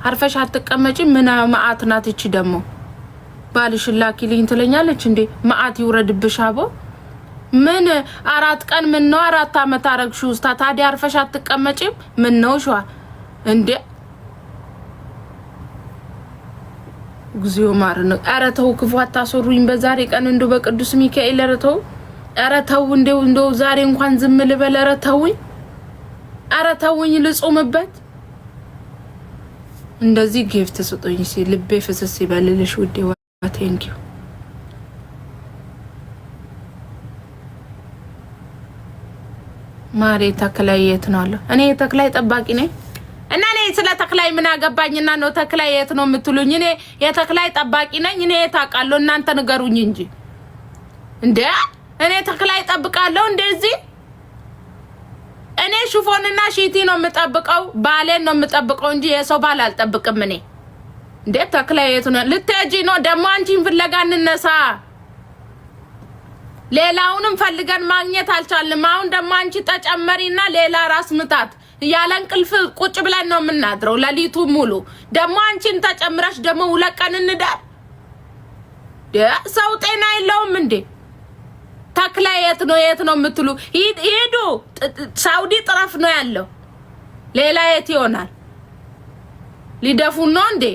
አርፈሽ አትቀመጪ ምን ማአት ናት እቺ ደሞ ባልሽ ላኪልኝ ትለኛለች እንዴ ማአት ይውረድብሽ አቦ ምን 4 ቀን ምን ነው 4 አመት አረግሽው እስታ ታዲያ አርፈሽ አትቀመጪም ምን ነው ሸዋ እንዴ እግዚኦ ማርነ አረተው ክፉ አታሰሩኝ በዛሬ ቀን እንደው በቅዱስ ሚካኤል አረተው እንደው ዛሬ እንኳን ዝም ልበል አረተውኝ ልጾምበት እንደዚህ ጊፍት ስጡኝ ሲል ልቤ ፍስስ ይበልልሽ ውዴ ቴንኪዩ ማሬ ተክላየት ነው አለ እኔ ተክላይ ጠባቂ ነኝ እና እኔ ስለ ተክላይ ምን አገባኝና ነው ተክላየት ነው የምትሉኝ እኔ የተክላይ ጠባቂ ነኝ እኔ ታቃለው እናንተ ንገሩኝ እንጂ እንዴ እኔ ተክላይ ጠብቃለሁ እንደዚህ እኔ ሹፎንና ሺቲ ነው የምጠብቀው ባሌን ነው የምጠብቀው እንጂ የሰው ባል አልጠብቅም እኔ እንዴ ተክላየት ነው ልትጂ ነው ደሞ አንቺን ፍለጋ እንነሳ ሌላውንም ፈልገን ማግኘት አልቻልንም አሁን ደሞ አንቺ ተጨመሪና ሌላ ራስ ምታት ያለ እንቅልፍ ቁጭ ብለን ነው የምናድረው ለሊቱ ሙሉ ደሞ አንቺን ተጨምራሽ ደሞ ውለቀን እንዳር ሰው ጤና የለውም እንዴ ተክላየት ነው የት ነው የምትሉ ሄዱ ሳውዲ ጥራፍ ነው ያለው ሌላ የት ይሆናል ሊደፉ ነው እንዴ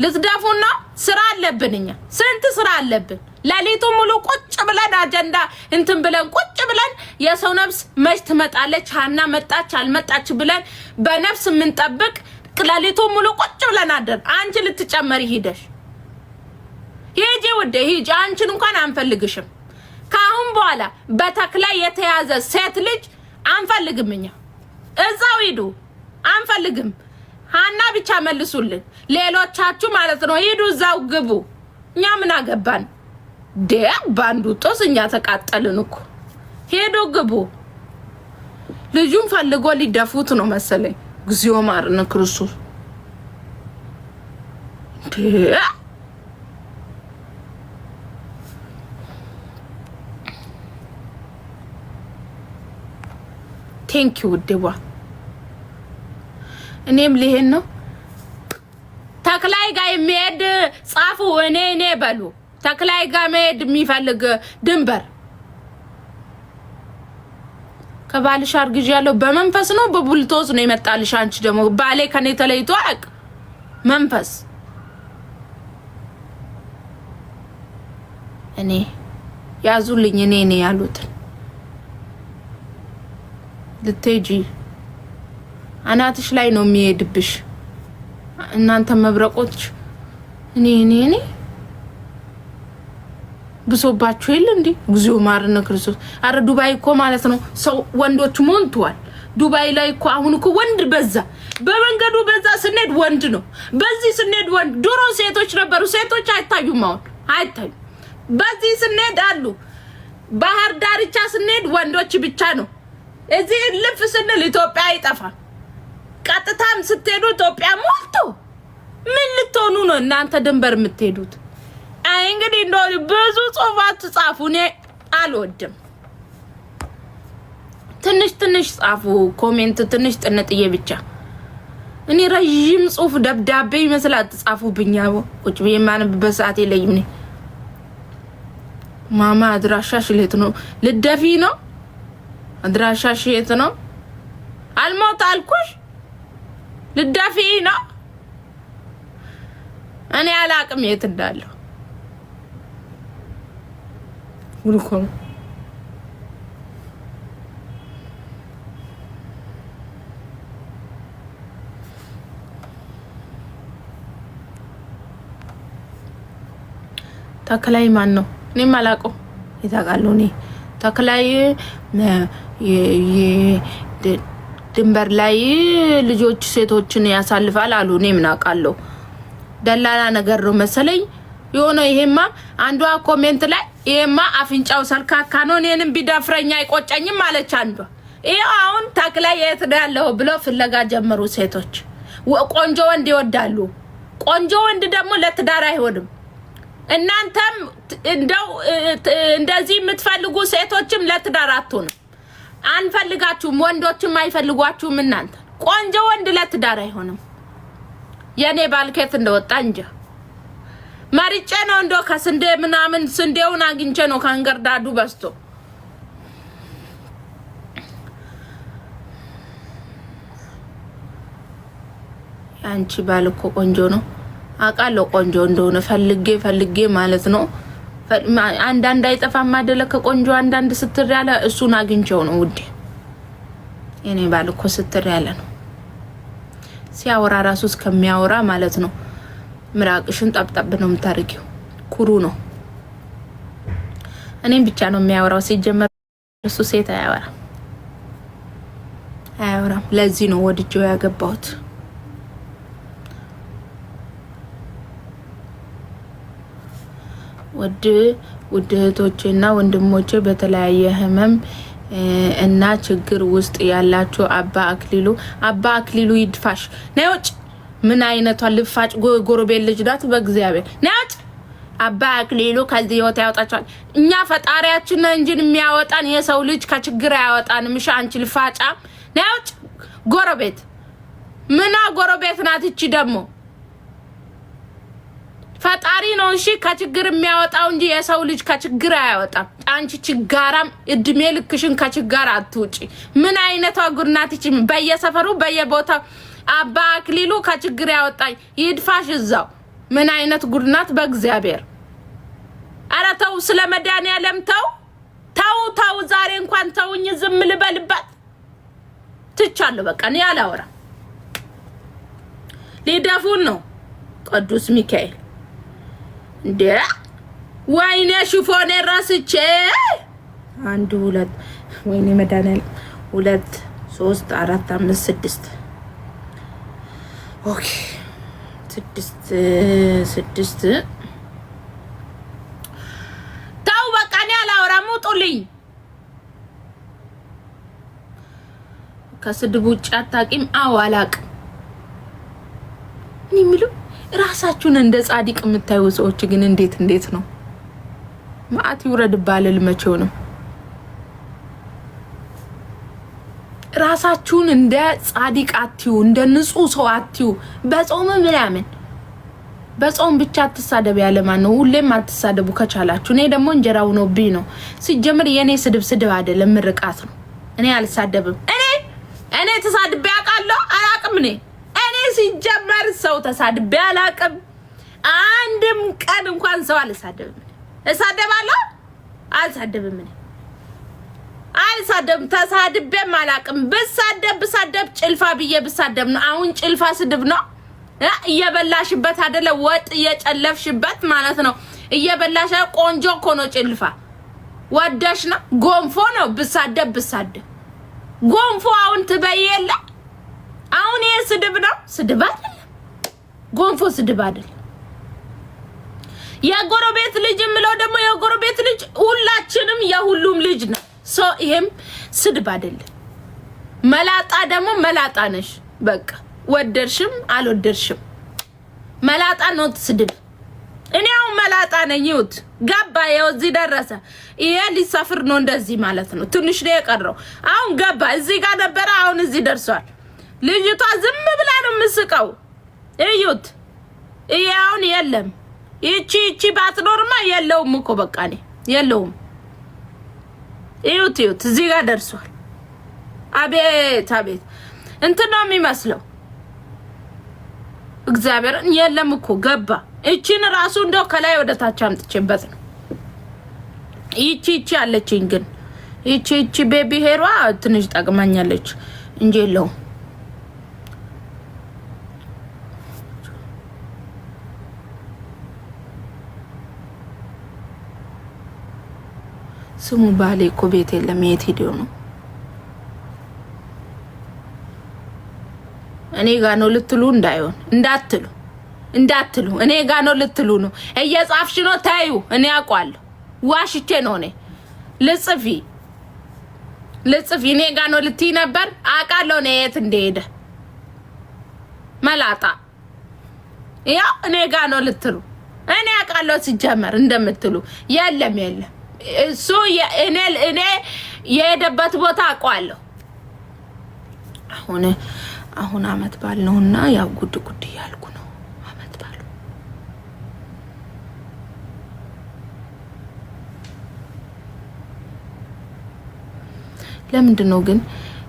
ልትደፉ ነው ስራ አለብንኛ ስንት ስራ አለብን ለሊቱ ሙሉ ቁጭ ብለን አጀንዳ እንትን ብለን ቁጭ ብለን የሰው ነፍስ መች ትመጣለች ሃና መጣች አልመጣች ብለን በነፍስ ምን ጠብቅ ለሊቱ ሙሉ ቁጭ ብለን አደን አንቺ ልትጨመሪ ሄደሽ ሄጂ ወደ ሄጂ አንቺን እንኳን አንፈልግሽም ካሁን በኋላ በተክላይ የተያዘ ሴት ልጅ አንፈልግምኛ እዛው ሂዱ አንፈልግም ሃና ብቻ መልሱልን ሌሎቻችሁ ማለት ነው ሂዱ እዛው ግቡ እኛ ምን አገባን ባንዱ ጦስኛ ተቃጠልን እኮ ሄዶ ግቡ ልጁን ፈልጎ ሊደፉት ነው መሰለኝ እግዚኦ ማርነ ክርስቶስ ቴንክ ዩ ደዋ እኔም ልሄን ነው ተክላይ ጋር የሚሄድ ጻፉ እኔ በሉ ተክላይ ጋር መሄድ የሚፈልግ ድንበር ከባልሽ አርግጅ ያለው በመንፈስ ነው በቡልቶስ ነው የመጣልሽ አንቺ ደሞ ባሌ ከኔ ተለይቶ አቅ መንፈስ እኔ ያዙልኝ እኔ ያሉት ልትጂ አናትሽ ላይ ነው የሚሄድብሽ እናንተ መብረቆች እኔ ብሶባችሁ ይል እንዴ እግዚኦ ማርነ ክርስቶስ አረ ዱባይ እኮ ማለት ነው ሰው ወንዶች ሞልቷል ዱባይ ላይ እኮ አሁን እኮ ወንድ በዛ በመንገዱ በዛ ስንሄድ ወንድ ነው በዚህ ስንሄድ ወንድ ድሮ ሴቶች ነበሩ ሴቶች አይታዩም አሁን አይታዩ በዚህ ስንሄድ አሉ ባህር ዳርቻ ስንሄድ ወንዶች ብቻ ነው እዚህ ልፍ ስንል ኢትዮጵያ አይጠፋ ቀጥታም ስትሄዱ ኢትዮጵያ ሞልቶ ምን ልትሆኑ ነው እናንተ ድንበር የምትሄዱት አይ እንግዲህ ነው ብዙ ጽፋት ጻፉ እኔ አልወድም ትንሽ ጻፉ ኮሜንት ትንሽ ጥንጥዬ ብቻ እኔ ረጅም ጽሁፍ ደብዳቤ ይመስላል ጻፉብኛው ቁጭ ብዬ ማንበብ ሰዓት የለኝም ነኝ ማማ አድራሻሽ ለት ነው ልደፊ ነው አድራሻሽ የት ነው አልሞት አልኩሽ ልደፊ ነው እኔ አላቅም የት እንዳለው ሁሉም ተክላይ ማን ነው እኔ ማላቀው ይታቃለው እኔ ተክላይ ድንበር ላይ ልጆች ሴቶችን ያሳልፋል አሉ እኔ ምን አቃለው ደላላ ነገር ነው መሰለኝ የሆነ ይሄማ አንዷ ኮሜንት ላይ ይሄማ አፍንጫው ሰልካካ ነው እኔንም ቢዳፍረኛ አይቆጨኝም ማለች አንዷ ይሄው አሁን ተክላይ የት ያለው ብሎ ፍለጋ ጀመሩ ሴቶች ቆንጆ ወንድ ይወዳሉ ቆንጆ ወንድ ደግሞ ለትዳር አይሆንም እናንተም እንደዚህ የምትፈልጉ ሴቶችም ለትዳር አትሆኑ አንፈልጋችሁም ወንዶችም አይፈልጓችሁም እናንተ ቆንጆ ወንድ ለትዳር አይሆንም የኔ ባልከት እንደወጣ እንጂ ማሪጨ ነው እንደው ከስንዴ ምናምን ስንዴውን አግኝቼ ነው ካንገርዳዱ በስቶ አንቺ ባልኮ ቆንጆ ነው አቃለው ቆንጆ እንደሆነ ፈልጌ ማለት ነው አንዳንድ አይጠፋም አይደለ ከቆንጆ አንዳንድ ስትር ያለ እሱን አግኝቼው ነው ውዴ የኔ ባልኮ ስትር ያለ ነው ሲያወራ ራሱስ ከሚያወራ ማለት ነው ምራቅሽን ጠብጠብ ነው የምታርጊው ኩሩ ነው እኔም ብቻ ነው የሚያወራው ሲጀመር እሱ ሴት አያወራም ለዚህ ነው ወድጄው ያገባሁት ውድ እህቶቼና ወንድሞቼ በተለያየ ህመም እና ችግር ውስጥ ያላችሁ አባ አክሊሉ ይድፋሽ ነውጭ ምን አይነቷ ልፋጭ ጎረቤት ልጅ ናት በእግዚአብሔር ነውጭ አባ አክሊሉ ከዚህ ህይወት ያወጣቻል እኛ ፈጣሪያችን ነው እንጂ የሚያወጣን የሰው ልጅ ከችግር ያወጣን ምሽ አንቺ ልፋጫ ነውጭ ጎረቤት ምና ጎረቤት ናት እቺ ደግሞ ፈጣሪ ነው እሺ ከችግር የሚያወጣው እንጂ የሰው ልጅ ከችግር አያወጣም አንቺ ችጋራም እድሜ ልክሽን ከችጋር አትውጪ ምን አይነቷ ጉርናት እቺ በየሰፈሩ በየቦታው አባ አክሊሉ ከችግር ያወጣኝ ይድፋሽ እዛው ምን አይነት ጉርናት በእግዚአብሔር አራተው ስለመድኃኒዓለም ተው ዛሬ እንኳን ተውኝ ዝም ልበልባት ትቻለሁ በቃ ነው ያላወራ ሊደፉን ነው ቅዱስ ሚካኤል እንዴ ወይኔ ሽፎኔ ራስቼ 1 2 ወይኔ መድኃኒዓለም 2 3 4 5 6 ኦኬ 6 ታው በቃ ነው ያላወራም ውጡልኝ ከስድብ ውጭ አታቂም አዋላቅ ንሚሉ ራሳችሁን እንደ ጻድቅ የምታዩ ሰዎች ግን እንዴት ነው ማአት ይውረድ ባለል መቼው ነው ራሳችሁን እንደ ጻድቅ አትዩ እንደ ንጹህ ሰው አትዩ በጾም ምናምን በጾም ብቻ አትሳደብ ያለ ማን ነው ሁሌም አትሳደቡ ከቻላችሁ እኔ ደግሞ እንጀራው ነው ቢ ነው ሲጀምር የኔ ስድብ አይደለም ምርቃት ነው እኔ አልሳደብም እኔ ተሳድቤ አቃለሁ አላቅም እኔ ሲጀመር ሰው ተሳድቤ አላቅም አንድም ቀን እንኳን ሰው አልሳደብም እሳደባለሁ አልሳደብም ተሳድቤ አላቅም ብሳደብ ጭልፋ ብዬ ብሳደብ ነው አሁን ጭልፋ ስድብ ነው እየበላሽበት አይደለ ወጥ እየጨለፍሽበት ማለት ነው እየበላሽ ቆንጆ እኮ ነው ጭልፋ ወደሽ ነው ጎንፎ ነው ብሳደብ ጎንፎ አሁን ትበየለ አሁን ስድብ ነው ስድብ አይደለም ጎንፎ ስድብ አይደለም የጎረቤት ልጅ ምለው ደግሞ የጎረቤት ልጅ ሁላችንም የሁሉም ልጅ ነው ይሄም ስድብ አይደለም መላጣ ደግሞ መላጣ ነሽ በቃ ወደርሽም አልወደርሽም መላጣ ነው ስድብ እኔው መላጣ ነኝ ይውት ገባ እዚህ ደረሰ ይሄ ሊሰፍር ነው እንደዚህ ማለት ነው ትንሽ ነው የቀረው አሁን ገባ እዚህ ጋር ነበር አሁን እዚህ ደርሷል ልጅቷ ዝም ብላ ነው የምስቀው እዩት ይሄውን የለም ይቺ ባትኖርማ የለውም እኮ በቃ ነው የለውም እዩት እዚህ ጋር ደርሷል አቤት እንትን ነው የሚመስለው እግዚአብሔርን የለም እኮ ገባ እቺን ራሱ እንደው ከላይ ወደ ታች አምጥቼበት ነው ይቺ አለችኝ ግን ይቺ ቤቢ ሄሯ ትንሽ ጠቅማኛለች እንጂ የለውም ስሙ ባሌ እኮ ቤት የለም የት ሄዶ ነው እኔ ጋር ነው ልትሉ እንዳትሉ እኔ ጋር ነው ልትሉ ነው እየጻፍሽ ነው ታዩ እኔ አውቃለሁ ዋሽቼ ነው እኔ ልጽፊ እኔ ጋር ነው ልትይ ነበር አውቃለሁ ነው የት እንደሄደ መላጣ ያው እኔ ጋር ነው ልትሉ እኔ አውቃለሁ ሲጀመር እንደምትሉ የለም እሱ እኔ የሄደበት ቦታ አውቃለሁ አሁን አመት ባል ነውና ያው ጉድ ያልኩ ነው ለምንድን ነው ግን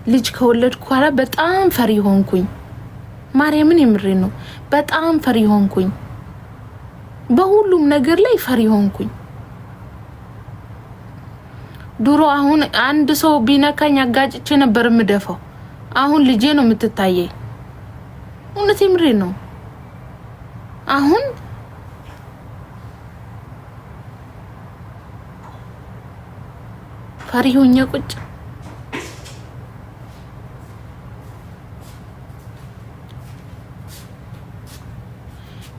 ልጅ ከወለድኩ በኋላ በጣም ፈሪ ሆንኩኝ። ማርያምን የምሬ ነው። በጣም ፈሪ ሆንኩኝ። በሁሉም ነገር ላይ ፈሪ ሆንኩኝ። ድሮ አሁን አንድ ሰው ቢነካኝ አጋጭቼ ነበር የምደፋው። አሁን ልጄ ነው የምትታየኝ። እውነት የምሬ ነው። አሁን ፈሪ ሆኜ ቁጭ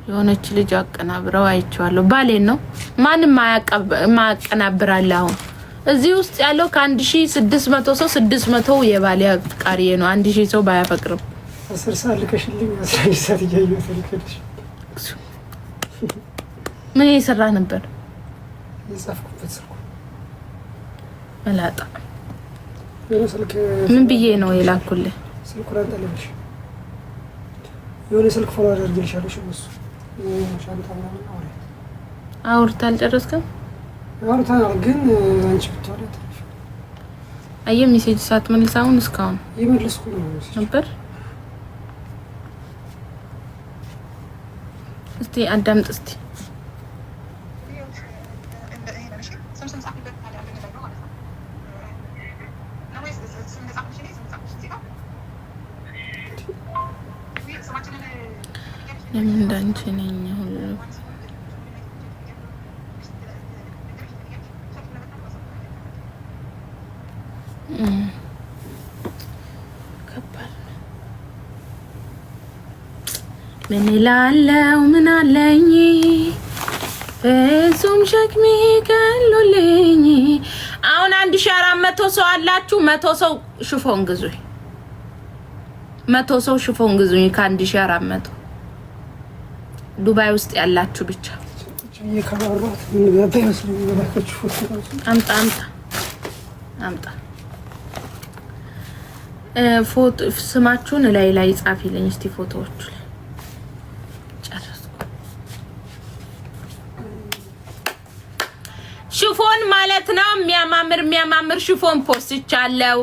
የሆነች ልጅ አቀናብረው አይቼዋለሁ። ባሌን ነው ማንም ማያቀናብራል። አሁን እዚህ ውስጥ ያለው ከ1600 ሰው 600 የባሌ አፍቃሪ ነው። 1000 ሰው ባያፈቅርም 10 ሰዓት ልከሽልኝ 11 ሰዓት እያየሁ ተልከልሽ ምን እየሰራ ነበር? የጻፍኩበት ስልኩ መላጣ ስልክ ምን ብዬ ነው የላኩልህ? ስልኩ አንጠለብሽ የሆነ ስልክ ፎሎ አድርጌልሻለሁ። እሱ ሻንጣ ምናምን አውርታ አልጨረስክም? አውርተናል፣ ግን አንቺ ብትወጪ አየ ሜሴጅ ሳትመልስ አሁን እስካሁን የመለስኩ ነበር። እስቲ አዳምጥ እስቲ ለምን እንዳንቺ ነኝ ሁሉ ከባድ ምን ይላለው ምን አለኝ ፍጹም ሸክሜ ቀሎልኝ። አሁን 1400 ሰው አላችሁ። 100 ሰው ሽፎን ግዙኝ። 100 ሰው ሽፎን ግዙኝ ከ1400 ዱባይ ውስጥ ያላችሁ ብቻ አምጣ ፎቶ ስማችሁን ላይ ጻፊልኝ እስቲ ፎቶዎቹ ላይ ጨረስኩ። ሽፎን ማለት ነው የሚያማምር ሽፎን ፖስቻለሁ።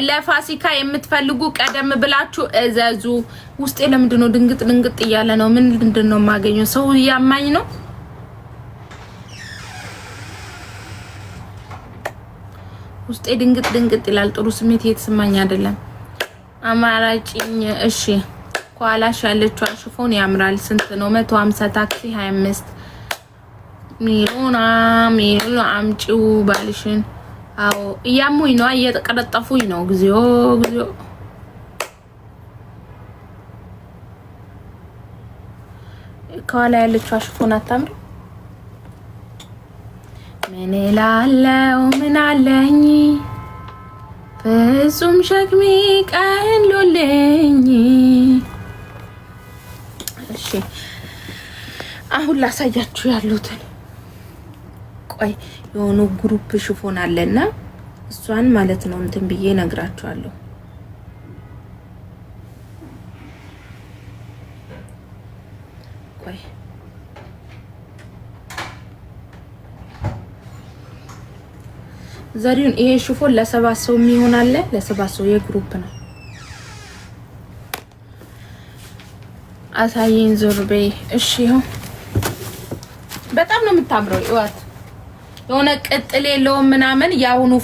ለፋሲካ የምትፈልጉ ቀደም ብላችሁ እዘዙ። ውስጤ ለምንድነው ድንግጥ እያለ ነው? ምንድነው የማገኘው? ሰው ያማኝ ነው። ውስጤ ድንግጥ ይላል። ጥሩ ስሜት እየተሰማኝ አይደለም። አማራጭኝ እሺ። ኳላሽ ያለችው ሽፎን ያምራል። ስንት ነው? 150 ታክሲ 25 ሚሊዮና አምጪው ባልሽን። አዎ እያሙኝ ነው፣ እየተቀረጠፉኝ ነው። እግዚኦ ከኋላ ያለችው ሽፎን አታምር። ምን እላለሁ ምን አለኝ ፍጹም ሸክሜ ቀሎልኝ። እሺ አሁን ላሳያችሁ ያሉትን። ቆይ የሆኑ ግሩፕ ሽፎን አለና እሷን ማለት ነው እንትን ብዬ ነግራችኋለሁ። ቆይ ዛሬውን ይሄ ሽፎን ለሰባት ሰው የሚሆን አለ። ለሰባት ሰው የግሩፕ ነው። አሳየኝ ዞር በይ። እሺ ይኸው በጣም ነው የምታምረው። ይዋት የሆነ ቅጥል የለውም ምናምን ያሁኑ